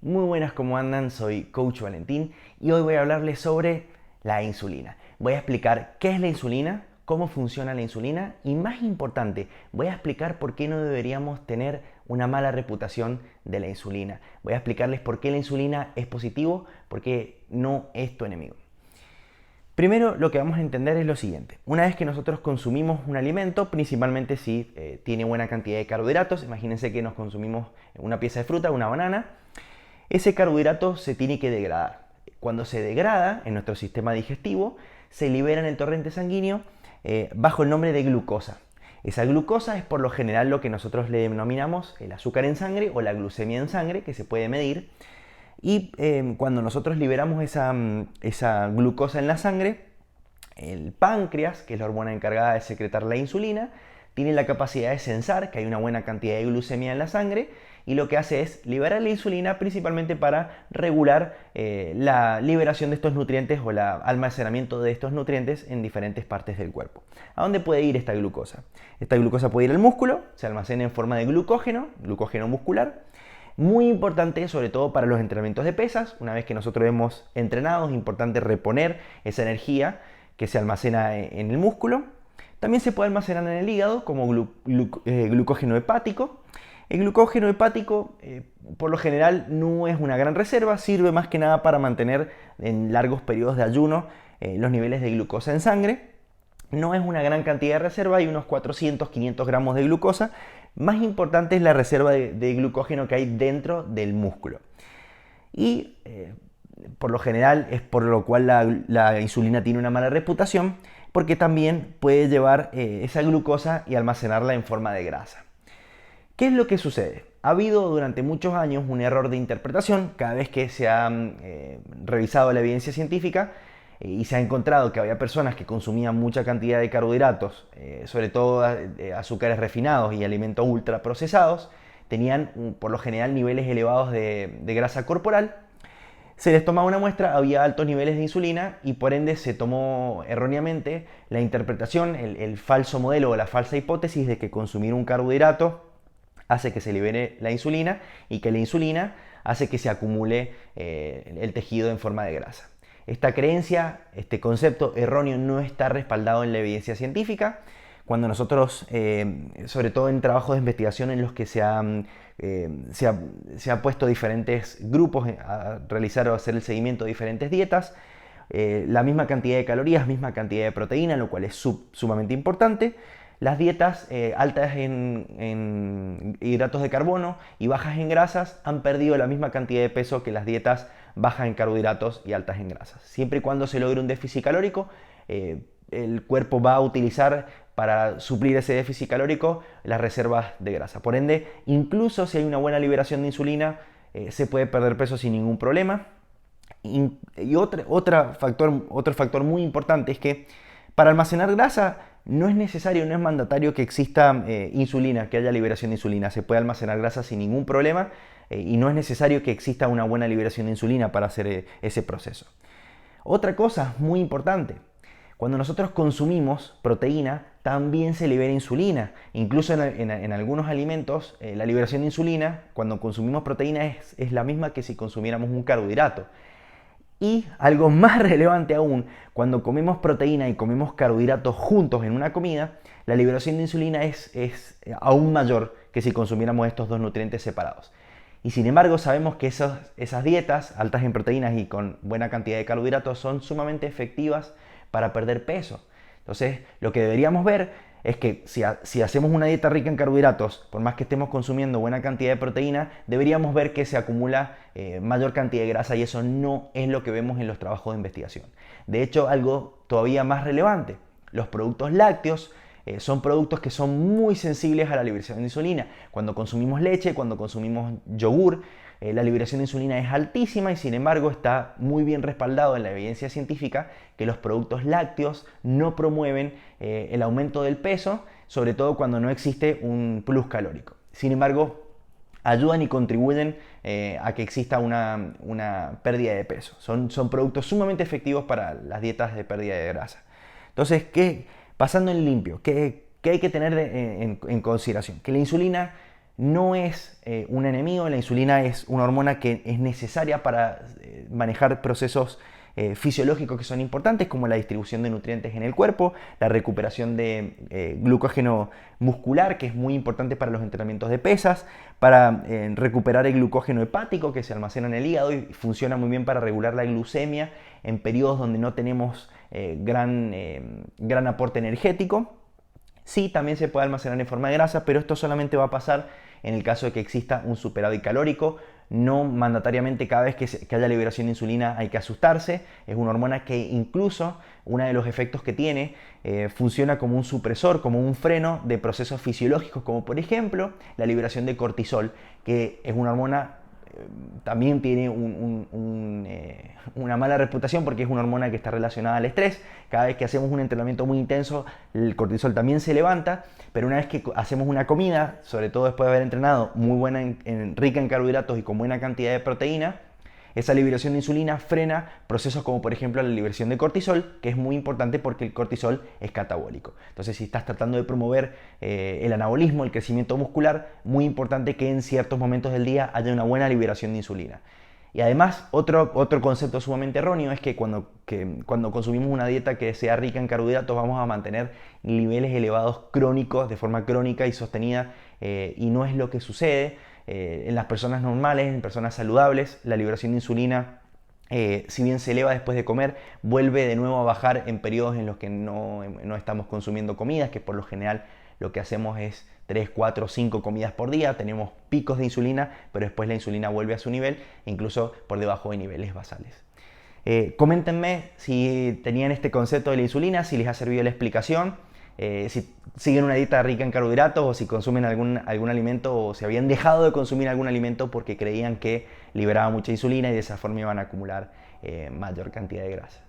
Muy buenas, ¿cómo andan? Soy Coach Valentín y hoy voy a hablarles sobre la insulina. Voy a explicar qué es la insulina, cómo funciona la insulina y, más importante, voy a explicar por qué no deberíamos tener una mala reputación de la insulina. Voy a explicarles por qué la insulina es positivo, por qué no es tu enemigo. Primero, lo que vamos a entender es lo siguiente. Una vez que nosotros consumimos un alimento, principalmente si tiene buena cantidad de carbohidratos, imagínense que nos consumimos una pieza de fruta, una banana, ese carbohidrato se tiene que degradar. Cuando se degrada en nuestro sistema digestivo, se libera en el torrente sanguíneo bajo el nombre de glucosa. Esa glucosa es por lo general lo que nosotros le denominamos el azúcar en sangre o la glucemia en sangre, que se puede medir. Y cuando nosotros liberamos esa glucosa en la sangre, el páncreas, que es la hormona encargada de secretar la insulina, tiene la capacidad de sensar que hay una buena cantidad de glucemia en la sangre y lo que hace es liberar la insulina principalmente para regular la liberación de estos nutrientes o el almacenamiento de estos nutrientes en diferentes partes del cuerpo. ¿A dónde puede ir esta glucosa? Esta glucosa puede ir al músculo, se almacena en forma de glucógeno muscular. Muy importante, sobre todo para los entrenamientos de pesas. Una vez que nosotros hemos entrenado, es importante reponer esa energía que se almacena en el músculo. También se puede almacenar en el hígado como glucógeno hepático. El glucógeno hepático, por lo general, no es una gran reserva, sirve más que nada para mantener en largos periodos de ayuno los niveles de glucosa en sangre. No es una gran cantidad de reserva, hay unos 400-500 gramos de glucosa. Más importante es la reserva de glucógeno que hay dentro del músculo. Y por lo general es por lo cual la insulina tiene una mala reputación, porque también puede llevar esa glucosa y almacenarla en forma de grasa. ¿Qué es lo que sucede? Ha habido durante muchos años un error de interpretación cada vez que se ha revisado la evidencia científica y se ha encontrado que había personas que consumían mucha cantidad de carbohidratos, sobre todo azúcares refinados y alimentos ultraprocesados, tenían por lo general niveles elevados de grasa corporal. Se les tomaba una muestra, había altos niveles de insulina y por ende se tomó erróneamente la interpretación, el falso modelo o la falsa hipótesis de que consumir un carbohidrato hace que se libere la insulina y que la insulina hace que se acumule el tejido en forma de grasa. Esta creencia, este concepto erróneo no está respaldado en la evidencia científica. Cuando nosotros, sobre todo en trabajos de investigación en los que se ha puesto diferentes grupos a realizar o hacer el seguimiento de diferentes dietas, la misma cantidad de calorías, misma cantidad de proteína, lo cual es sumamente importante. Las dietas altas en hidratos de carbono y bajas en grasas han perdido la misma cantidad de peso que las dietas bajas en carbohidratos y altas en grasas. Siempre y cuando se logre un déficit calórico, el cuerpo va a utilizar para suplir ese déficit calórico las reservas de grasa. Por ende, incluso si hay una buena liberación de insulina, se puede perder peso sin ningún problema. Y otro factor muy importante es que para almacenar grasa no es necesario, no es mandatorio que exista insulina, que haya liberación de insulina. Se puede almacenar grasa sin ningún problema y no es necesario que exista una buena liberación de insulina para hacer ese proceso. Otra cosa muy importante, cuando nosotros consumimos proteína, también se libera insulina. Incluso en algunos alimentos, la liberación de insulina, cuando consumimos proteína, es la misma que si consumiéramos un carbohidrato. Y algo más relevante aún, cuando comemos proteína y comemos carbohidratos juntos en una comida, la liberación de insulina es aún mayor que si consumiéramos estos dos nutrientes separados. Y sin embargo sabemos que esas dietas altas en proteínas y con buena cantidad de carbohidratos son sumamente efectivas para perder peso. Entonces lo que deberíamos ver es que si hacemos una dieta rica en carbohidratos, por más que estemos consumiendo buena cantidad de proteína, deberíamos ver que se acumula mayor cantidad de grasa y eso no es lo que vemos en los trabajos de investigación. De hecho, algo todavía más relevante, los productos lácteos son productos que son muy sensibles a la liberación de insulina. Cuando consumimos leche, cuando consumimos yogur, la liberación de insulina es altísima y sin embargo está muy bien respaldado en la evidencia científica que los productos lácteos no promueven el aumento del peso, sobre todo cuando no existe un plus calórico. Sin embargo, ayudan y contribuyen a que exista una pérdida de peso. Son productos sumamente efectivos para las dietas de pérdida de grasa. Entonces, pasando en limpio, ¿qué hay que tener en consideración? Que la insulina no es un enemigo. La insulina es una hormona que es necesaria para manejar procesos fisiológicos que son importantes, como la distribución de nutrientes en el cuerpo, la recuperación de glucógeno muscular, que es muy importante para los entrenamientos de pesas, para recuperar el glucógeno hepático que se almacena en el hígado y funciona muy bien para regular la glucemia en periodos donde no tenemos gran aporte energético. Sí, también se puede almacenar en forma de grasa, pero esto solamente va a pasar en el caso de que exista un superávit calórico. No mandatariamente cada vez que haya liberación de insulina hay que asustarse. Es una hormona que incluso uno de los efectos que tiene funciona como un supresor, como un freno de procesos fisiológicos, como por ejemplo la liberación de cortisol, que es una hormona también tiene una mala reputación porque es una hormona que está relacionada al estrés. Cada vez que hacemos un entrenamiento muy intenso, el cortisol también se levanta, pero una vez que hacemos una comida, sobre todo después de haber entrenado, muy buena, rica en carbohidratos y con buena cantidad de proteína, esa liberación de insulina frena procesos como por ejemplo la liberación de cortisol, que es muy importante porque el cortisol es catabólico. Entonces, si estás tratando de promover el anabolismo, el crecimiento muscular, muy importante que en ciertos momentos del día haya una buena liberación de insulina. Y además, otro concepto sumamente erróneo es que cuando consumimos una dieta que sea rica en carbohidratos vamos a mantener niveles elevados crónicos, de forma crónica y sostenida, y no es lo que sucede. En las personas normales, en personas saludables, la liberación de insulina, si bien se eleva después de comer, vuelve de nuevo a bajar en periodos en los que no estamos consumiendo comidas, que por lo general lo que hacemos es 3, 4, 5 comidas por día. Tenemos picos de insulina, pero después la insulina vuelve a su nivel, incluso por debajo de niveles basales. Coméntenme si tenían este concepto de la insulina, si les ha servido la explicación. Si siguen una dieta rica en carbohidratos o si consumen algún alimento o si habían dejado de consumir algún alimento porque creían que liberaba mucha insulina y de esa forma iban a acumular mayor cantidad de grasa.